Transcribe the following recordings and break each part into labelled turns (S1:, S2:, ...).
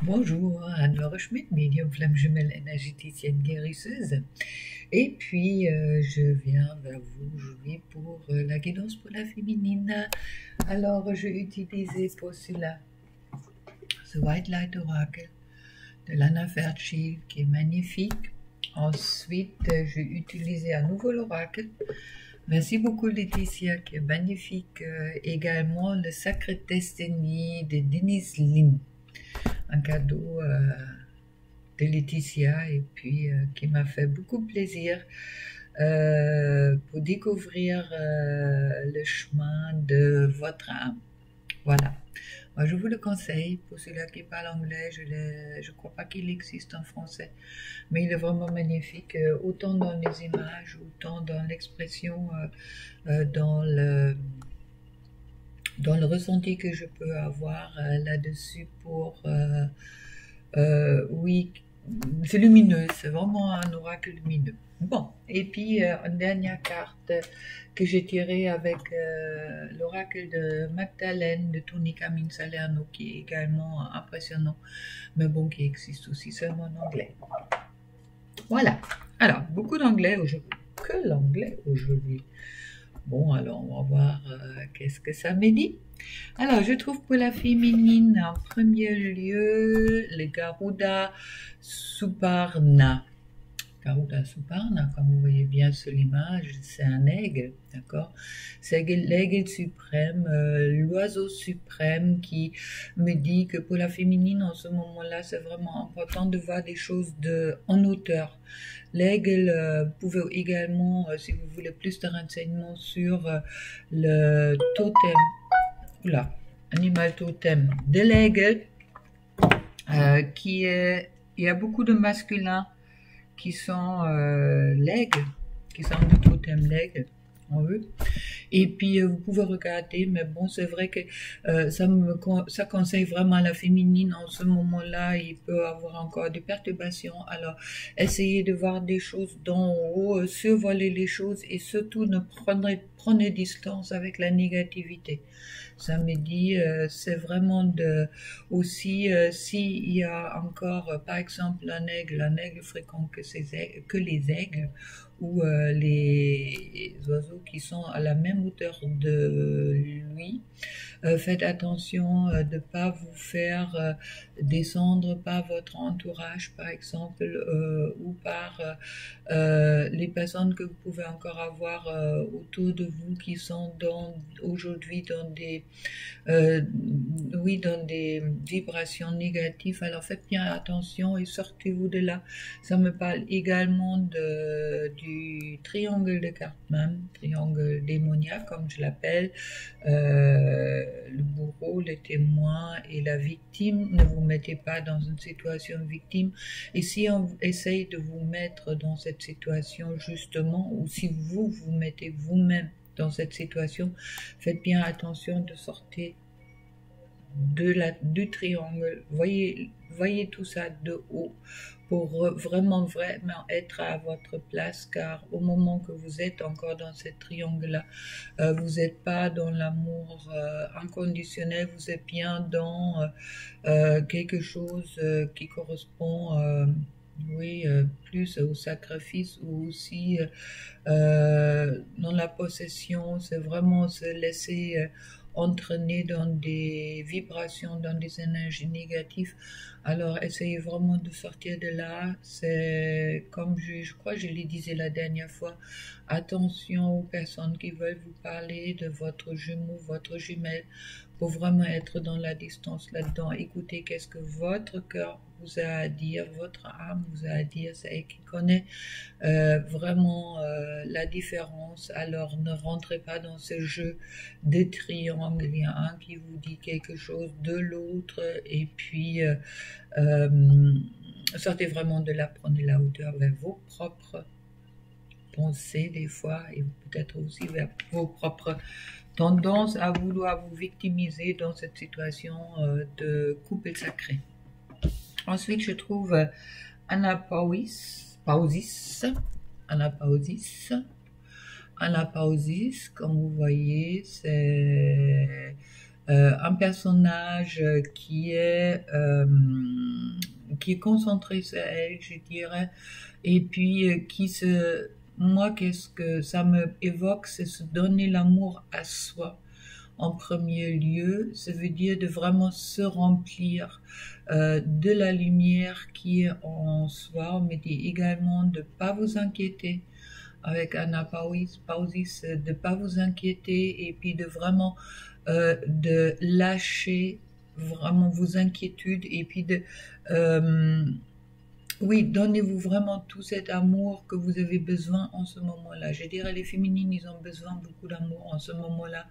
S1: Bonjour, Anne-Laure Schmidt, médium flamme jumelle énergéticienne guérisseuse. Et puis, je viens vers vous aujourd'hui pour la guidance pour la féminine. Alors, j'ai utilisé pour cela ce White Light Oracle de Lana Fairchild qui est magnifique. Ensuite, j'ai utilisé à nouveau l'oracle. Merci beaucoup Laetitia qui est magnifique. Également le Sacred Destiny de Denise Lin. Un cadeau de Laetitia et puis qui m'a fait beaucoup plaisir pour découvrir le chemin de votre âme. Voilà. Moi, je vous le conseille pour ceux-là qui parlent anglais. Je crois pas qu'il existe en français, mais il est vraiment magnifique, autant dans les images, autant dans l'expression, dans le ressenti que je peux avoir là-dessus pour oui, c'est lumineux, c'est vraiment un oracle lumineux. Bon, et puis une dernière carte que j'ai tirée avec l'oracle de Magdalene de Tony Camille Salerno, qui est également impressionnant, mais bon, qui existe aussi seulement en anglais. Voilà, alors beaucoup d'anglais aujourd'hui, que l'anglais aujourd'hui. Bon, alors on va voir qu'est-ce que ça me dit. Alors, je trouve pour la féminine, en premier lieu, le Garuda Suparna. Garuda Suparna, comme vous voyez bien sur l'image, c'est un aigle, d'accord? C'est l'aigle suprême, l'oiseau suprême qui me dit que pour la féminine, en ce moment-là, c'est vraiment important de voir des choses en hauteur. L'aigle, vous pouvez également, si vous voulez plus de renseignements sur le totem, oula, animal totem de l'aigle, il y a beaucoup de masculins qui sont l'aigle, qui sont du totem l'aigle, en eux. Et puis vous pouvez regarder, mais bon, c'est vrai que ça conseille vraiment à la féminine en ce moment-là. Il peut avoir encore des perturbations. Alors, essayez de voir des choses d'en haut, survoler les choses et surtout ne prenez distance avec la négativité. Ça me dit, c'est vraiment aussi, s'il y a encore, par exemple, un aigle fréquente que les aigles, ou les oiseaux qui sont à la même hauteur de lui. Faites attention de ne pas vous faire descendre par votre entourage, par exemple, ou par les personnes que vous pouvez encore avoir autour de vous qui sont aujourd'hui dans des dans des vibrations négatives. Alors faites bien attention et sortez-vous de là. Ça me parle également du triangle de Cartman, triangle démoniaque comme je l'appelle, le bourreau, le témoin et la victime. Ne vous mettez pas dans une situation de victime. Et si on essaye de vous mettre dans cette situation justement, ou si vous vous mettez vous-même dans cette situation, faites bien attention de sortir du triangle. Voyez tout ça de haut pour vraiment être à votre place, car au moment que vous êtes encore dans ce triangle-là, vous n'êtes pas dans l'amour inconditionnel, vous êtes bien dans quelque chose qui correspond plus au sacrifice, ou aussi dans la possession. C'est vraiment se laisser entraîner dans des vibrations, dans des énergies négatives. Alors essayez vraiment de sortir de là. C'est comme je crois que je l'ai dit la dernière fois, attention aux personnes qui veulent vous parler de votre jumeau, votre jumelle, pour vraiment être dans la distance là-dedans. Écoutez qu'est-ce que votre cœur vous a à dire, votre âme vous a à dire, c'est elle qui connaît vraiment la différence. Alors ne rentrez pas dans ce jeu de triangle. Il y a un qui vous dit quelque chose de l'autre, et puis sortez vraiment de là, prenez la hauteur vers vos propres pensées des fois, et peut-être aussi vers vos propres tendances à vouloir vous victimiser dans cette situation de couple sacré. Ensuite, je trouve Anapausis, comme vous voyez, c'est un personnage qui est qui est concentré sur elle, je dirais, et puis moi, qu'est-ce que ça me évoque, c'est se donner l'amour à soi en premier lieu. Ça veut dire de vraiment se remplir de la lumière qui est en soi, mais également de pas vous inquiéter avec Anna Pausis, de pas vous inquiéter et puis de vraiment de lâcher vraiment vos inquiétudes et puis de oui, donnez-vous vraiment tout cet amour que vous avez besoin en ce moment-là. Je dirais les féminines, ils ont besoin beaucoup d'amour en ce moment-là.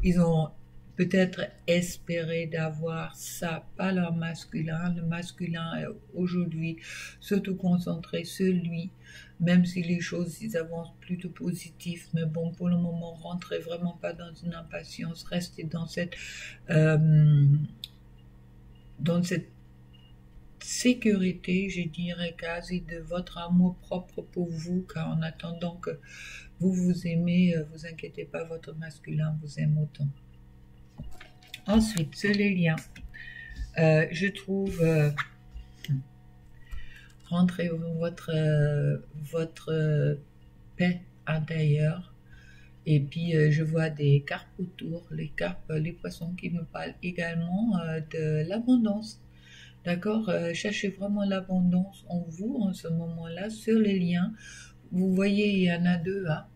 S1: Ils ont peut-être espéré d'avoir ça, pas leur masculin. Le masculin est aujourd'hui surtout concentré sur lui, même si les choses ils avancent plutôt positif. Mais bon, pour le moment, rentrez vraiment pas dans une impatience, restez dans cette sécurité, je dirais quasi, de votre amour propre pour vous, car en attendant que vous vous aimez, vous inquiétez pas, votre masculin vous aime autant. Ensuite, sur les liens, je trouve rentrez votre paix intérieure. Et puis je vois des carpes autour, les poissons qui me parlent également de l'abondance. D'accord, cherchez vraiment l'abondance en vous en ce moment-là, sur les liens. Vous voyez, il y en a deux, hein.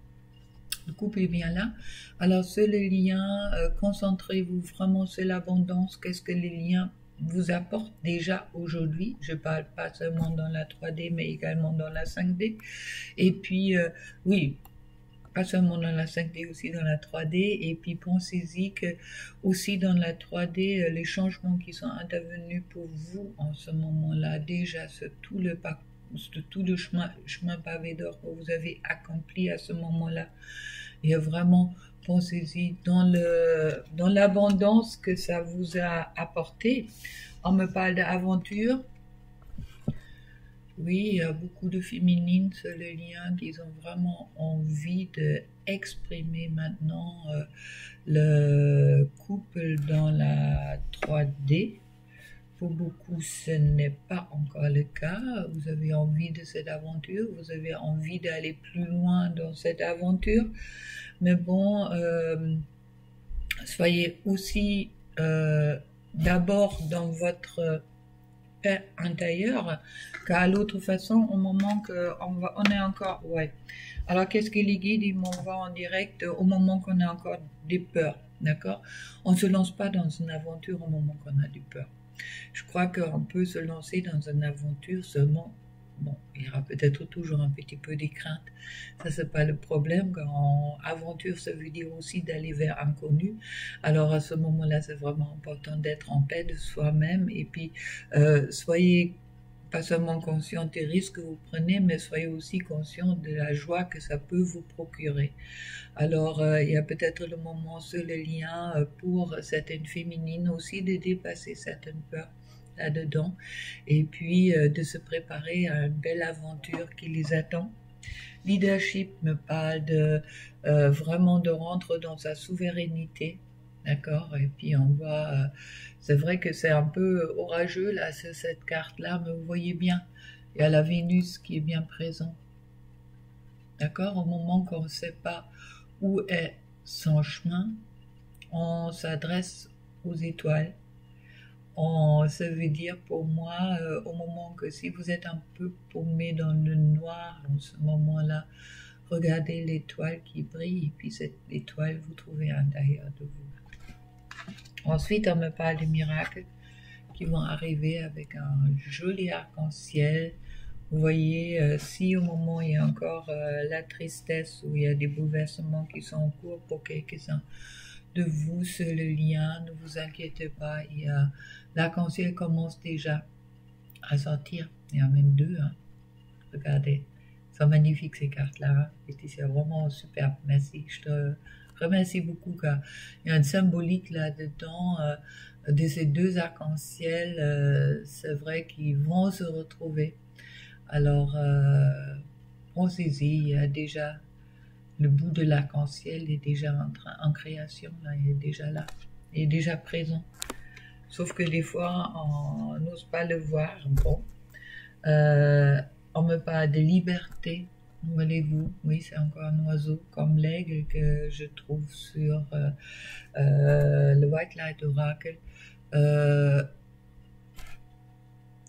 S1: Le couple est bien là. Alors, sur les liens, concentrez-vous vraiment sur l'abondance. Qu'est-ce que les liens vous apportent déjà aujourd'hui? Je parle pas seulement dans la 3D, mais également dans la 5D. Et puis, oui, pas seulement dans la 5D, aussi dans la 3D, et puis pensez-y que aussi dans la 3D, les changements qui sont intervenus pour vous en ce moment-là, déjà sur tout le chemin pavé d'or que vous avez accompli à ce moment-là, et vraiment pensez-y dans l'abondance que ça vous a apporté. On me parle d'aventure. Oui, il y a beaucoup de féminines sur le lien qui ont vraiment envie d'exprimer maintenant le couple dans la 3D. Pour beaucoup, ce n'est pas encore le cas. Vous avez envie de cette aventure, vous avez envie d'aller plus loin dans cette aventure. Mais bon, soyez aussi d'abord dans votre paix intérieure, car l'autre façon, au moment on est encore, ouais. Alors, qu'est-ce que les guides, ils m'envoient en direct au moment qu'on a encore des peurs, d'accord? On ne se lance pas dans une aventure au moment qu'on a des peurs. Je crois qu'on peut se lancer dans une aventure seulement. Bon, il y aura peut-être toujours un petit peu des craintes. Ça, c'est pas le problème. Quand aventure, ça veut dire aussi d'aller vers inconnu. Alors, à ce moment-là, c'est vraiment important d'être en paix de soi-même. Et puis, soyez pas seulement conscient des risques que vous prenez, mais soyez aussi conscient de la joie que ça peut vous procurer. Alors, il y a peut-être le moment sur le lien pour certaines féminines aussi de dépasser certaines peurs là-dedans, et puis de se préparer à une belle aventure qui les attend. Leadership me parle de vraiment de rentrer dans sa souveraineté, d'accord? Et puis on voit, c'est vrai que c'est un peu orageux là sur cette carte-là, mais vous voyez bien, il y a la Vénus qui est bien présente, d'accord? Au moment qu'on ne sait pas où est son on s'adresse aux étoiles. Ça veut dire pour moi, au moment que si vous êtes un peu paumé dans le noir en ce moment-là, regardez l'étoile qui brille, et puis cette étoile, vous trouvez à l'intérieur de vous. Ensuite, on me parle de miracles qui vont arriver avec un joli arc-en-ciel. Vous voyez, si au moment il y a encore la tristesse ou il y a des bouleversements qui sont en cours pour quelques-uns de vous sur le lien, ne vous inquiétez pas, l'arc-en-ciel commence déjà à sortir. Il y a même deux, hein. Regardez, elles sont magnifiques ces cartes-là. C'est vraiment superbe. Merci, je te remercie beaucoup car il y a une symbolique là-dedans de ces deux arcs-en-ciel. C'est vrai qu'ils vont se retrouver. Alors, pensez-y, il y a déjà le bout de l'arc-en-ciel est déjà en création, là, il est déjà là, il est déjà présent. Sauf que des fois, on n'ose pas le voir. Bon, on me parle de liberté. Voyez-vous, oui, c'est encore un oiseau comme l'aigle que je trouve sur le White Light Oracle.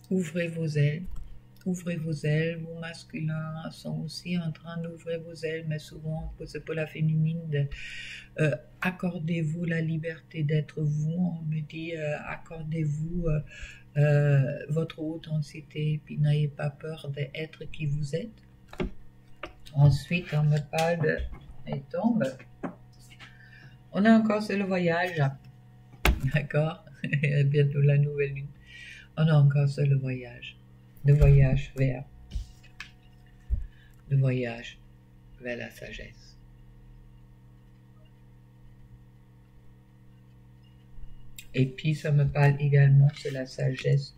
S1: Ouvrez vos ailes. Ouvrez vos ailes, vos masculins sont aussi en train d'ouvrir vos ailes, mais souvent c'est pour la féminine. Accordez-vous la liberté d'être vous. On me dit accordez-vous votre authenticité, puis n'ayez pas peur d'être qui vous êtes. Ensuite, on me parle de... Il tombe. On a encore sur le voyage, d'accord? Bientôt la nouvelle lune. On a encore sur le voyage vers la sagesse. Et puis ça me parle également sur la sagesse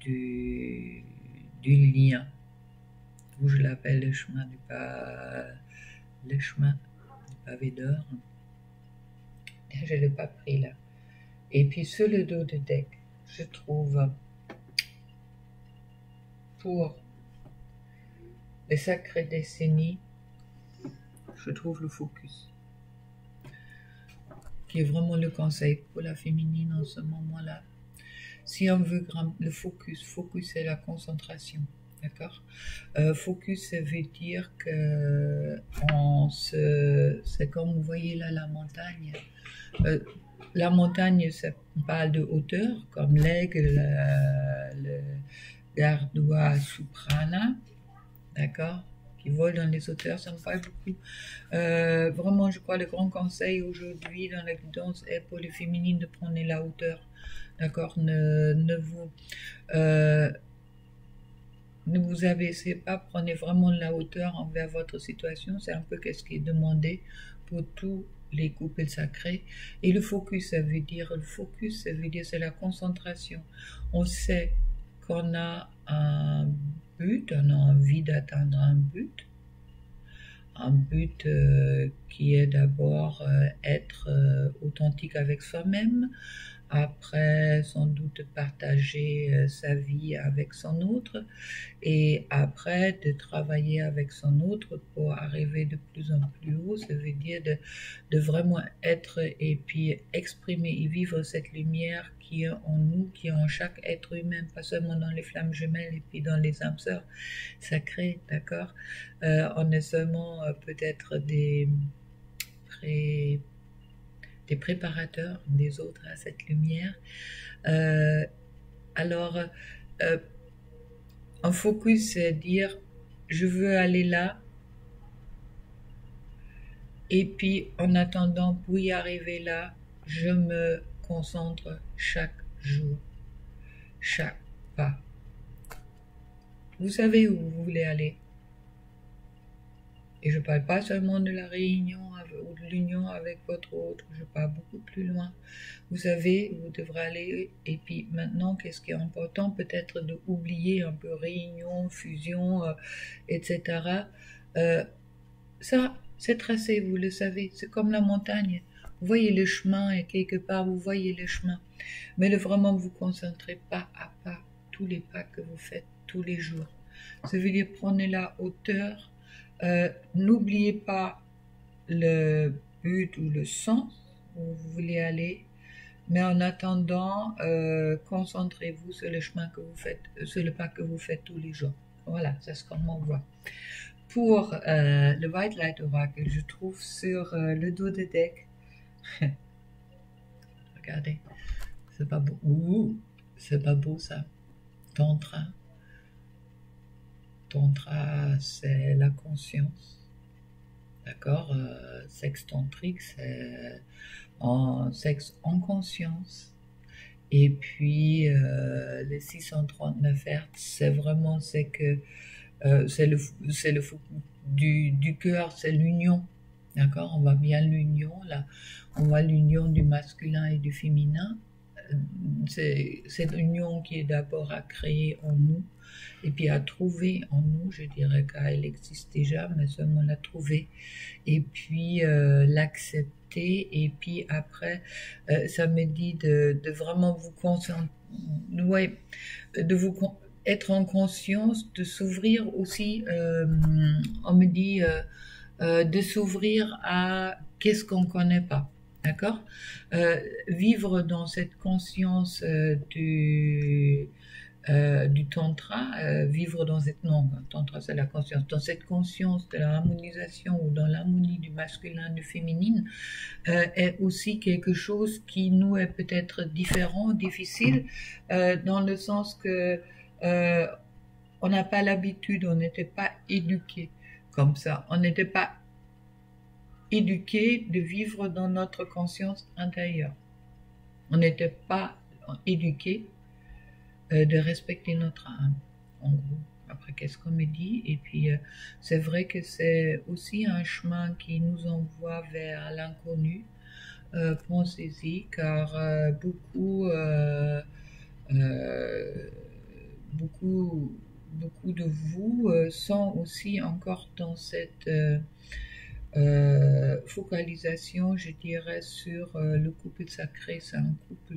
S1: du lien, où je l'appelle le chemin du pavé d'or. Je l'ai pas pris là. Et puis sur le dos de deck, je trouve pour les sacrées décennies, je trouve le focus, qui est vraiment le conseil pour la féminine en ce moment-là. Si on veut le focus c'est la concentration, d'accord? Focus, ça veut dire que c'est comme vous voyez là la montagne. La montagne, ça parle de hauteur, comme l'aigle, le gardois Suprana, d'accord, qui vole dans les hauteurs, ça me parle beaucoup. Vraiment, je crois le grand conseil aujourd'hui dans la guidance est pour les féminines de prendre la hauteur, d'accord, ne vous abaissez pas, prenez vraiment de la hauteur envers votre situation, c'est un peu ce qui est demandé pour tous les couples sacrés. Et le focus, ça veut dire c'est la concentration. On sait qu'on a un but, on a envie d'atteindre un but qui est d'abord être authentique avec soi-même, après sans doute partager sa vie avec son autre, et après de travailler avec son autre pour arriver de plus en plus haut. Ça veut dire de vraiment être et puis exprimer et vivre cette lumière qui est en nous, qui est en chaque être humain, pas seulement dans les flammes jumelles et puis dans les âmes sœurs sacrées, d'accord? On est seulement peut-être des préparateurs des autres à cette lumière. Alors, un focus, c'est dire, je veux aller là, et puis en attendant, pour y arriver là, je me concentre chaque jour, chaque pas. Vous savez où vous voulez aller. Et je ne parle pas seulement de la réunion ou de l'union avec votre autre, je parle beaucoup plus loin. Vous savez où vous devrez aller, et puis maintenant, qu'est-ce qui est important, peut-être d'oublier un peu réunion, fusion, etc. Ça, c'est tracé, vous le savez, c'est comme la montagne. Vous voyez le chemin, et quelque part, vous voyez le chemin. Mais vraiment, vous concentrez pas à pas tous les pas que vous faites tous les jours. Ça veut dire, prenez la hauteur. N'oubliez pas le but ou le sens où vous voulez aller, mais en attendant, concentrez-vous sur le chemin que vous faites, sur le pas que vous faites tous les jours. Voilà, c'est ce qu'on m'envoie. Pour le White Light Oracle, je trouve sur le dos de deck. Regardez, c'est pas beau. Ouh, c'est pas beau ça. Tantra. Tantra, c'est la conscience, d'accord? Sexe tantrique, c'est sexe en conscience. Et puis, les 639 Hz, c'est vraiment, c'est le du cœur, c'est l'union, d'accord? On voit bien l'union, là. On voit l'union du masculin et du féminin. C'est cette union qui est d'abord à créer en nous, et puis à trouver en nous, je dirais qu'elle existe déjà, mais seulement la trouver, et puis l'accepter, accepter, et puis après, ça me dit de vraiment vous concentrer, ouais, de vous être en conscience, de s'ouvrir aussi, on me dit de s'ouvrir à qu'est-ce qu'on ne connaît pas. D'accord. Vivre dans cette conscience du tantra, vivre dans cette, non, tantra c'est la conscience, dans cette conscience de la harmonisation ou dans l'harmonie du masculin, du féminin, est aussi quelque chose qui nous est peut-être différent, difficile, dans le sens que on n'a pas l'habitude, on n'était pas éduqué comme ça, on n'était pas éduqué de vivre dans notre conscience intérieure, on n'était pas éduqué de respecter notre âme, en gros. Après, qu'est-ce qu'on me dit? Et puis, c'est vrai que c'est aussi un chemin qui nous envoie vers l'inconnu. Pensez-y, car beaucoup de vous sont aussi encore dans cette focalisation, je dirais, sur le couple sacré. C'est un couple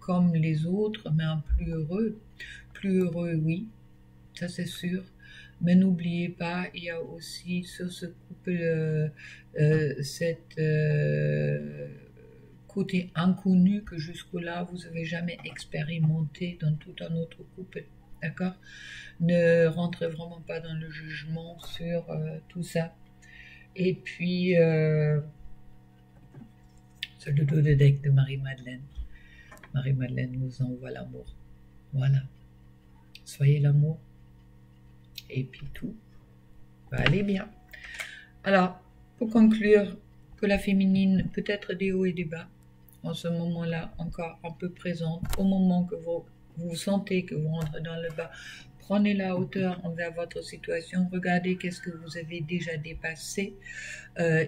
S1: comme les autres, mais un plus heureux. Plus heureux, oui, ça c'est sûr. Mais n'oubliez pas, il y a aussi sur ce couple cette côté inconnu que jusque-là vous n'avez jamais expérimenté dans tout un autre couple. D'accord? Ne rentrez vraiment pas dans le jugement sur tout ça. Et puis, c'est le dos de deck de Marie-Madeleine. Marie-Madeleine nous envoie l'amour. Voilà. Soyez l'amour. Et puis tout va aller bien. Alors, pour conclure, que la féminine peut être des hauts et des bas, en ce moment-là, encore un peu présente, au moment que vous sentez que vous rentrez dans le bas, prenez la hauteur envers votre situation, regardez qu'est-ce que vous avez déjà dépassé.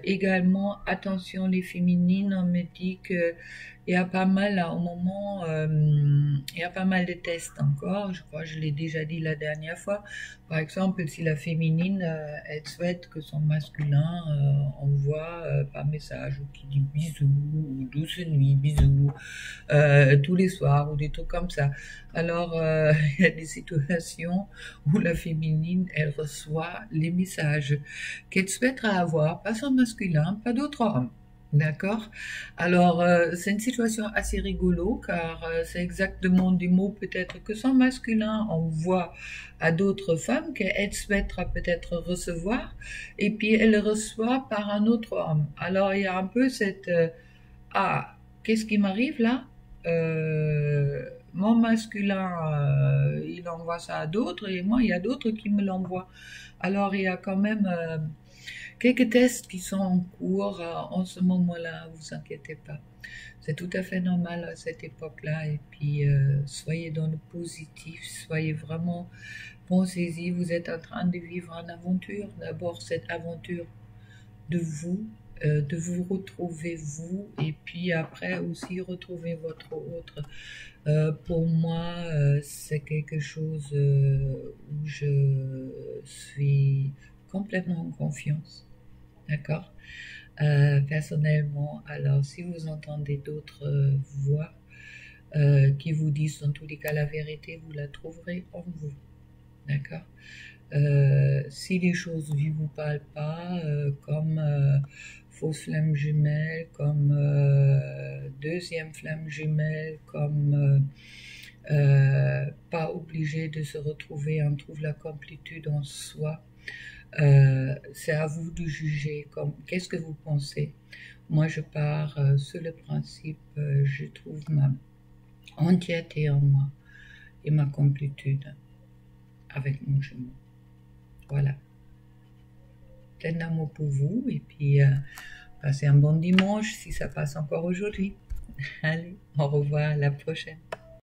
S1: Également, attention les féminines, on me dit que il y a pas mal là, au moment, il y a pas mal de tests encore, je crois que je l'ai déjà dit la dernière fois. Par exemple, si la féminine, elle souhaite que son masculin envoie par message ou qui dit bisous, ou douce nuit, bisous, tous les soirs, ou des trucs comme ça. Alors, il y a des situations où la féminine, elle reçoit les messages qu'elle souhaiterait avoir, pas son masculin, pas d'autre homme. D'accord. Alors, c'est une situation assez rigolo, car c'est exactement des mots peut-être que son masculin envoie à d'autres femmes qu'elle souhaitera peut-être recevoir, et puis elle reçoit par un autre homme. Alors, il y a un peu cette... ah, qu'est-ce qui m'arrive là? Mon masculin, il envoie ça à d'autres, et moi, il y a d'autres qui me l'envoient. Alors, il y a quand même... quelques tests qui sont en cours en ce moment-là, vous inquiétez pas. C'est tout à fait normal à cette époque-là. Et puis, soyez dans le positif, soyez vraiment, pensez-y, vous êtes en train de vivre une aventure. D'abord, cette aventure de vous retrouver vous, et puis après aussi retrouver votre autre. Pour moi, c'est quelque chose où je suis complètement en confiance. D'accord. Personnellement, alors si vous entendez d'autres voix qui vous disent dans tous les cas la vérité, vous la trouverez en vous. D'accord. Si les choses ne vous parlent pas, comme fausse flamme jumelle, comme deuxième flamme jumelle, comme pas obligé de se retrouver, on trouve la complétude en soi. C'est à vous de juger. Qu'est-ce que vous pensez? Moi, je pars sur le principe, je trouve ma entièreté en moi et ma complétude avec mon jumeau. Voilà. Plein d'amour pour vous, et puis passez un bon dimanche si ça passe encore aujourd'hui. Allez, au revoir, à la prochaine.